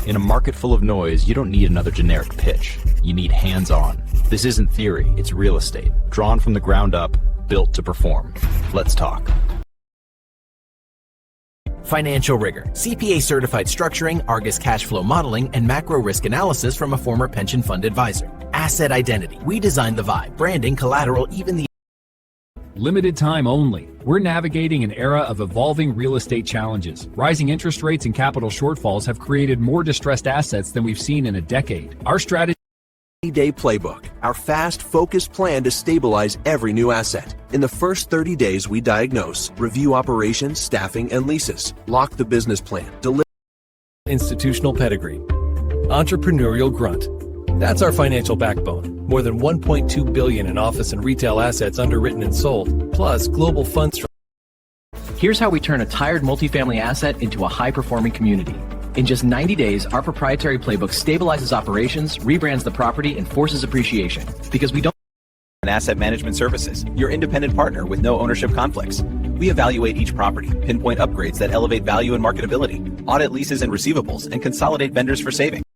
In a market full of noise, you don't need another generic pitch. You need hands-on. This isn't theory, it's real estate. Drawn from the ground up, built to perform. Let's talk. Financial rigor, CPA-certified structuring, Argus cash flow modeling, and macro risk analysis from a former pension fund advisor. Asset identity. We designed the vibe, branding, collateral, even the Limited time only. We're navigating an era of evolving real estate challenges. Rising interest rates and capital shortfalls have created more distressed assets than we've seen in a decade. Our strategy Day Playbook, our fast, focused plan to stabilize every new asset. In the first 30 days, we diagnose, review operations, staffing, and leases, lock the business plan, deliver institutional pedigree, entrepreneurial grunt. That's our financial backbone. More than $1.2 billion in office and retail assets underwritten and sold, plus global funds. Here's how we turn a tired multifamily asset into a high-performing community. In just 90 days, our proprietary playbook stabilizes operations, rebrands the property, and forces appreciation. Because we don't Asset Management Services, your independent partner with no ownership conflicts. We evaluate each property, pinpoint upgrades that elevate value and marketability, audit leases and receivables, and consolidate vendors for savings.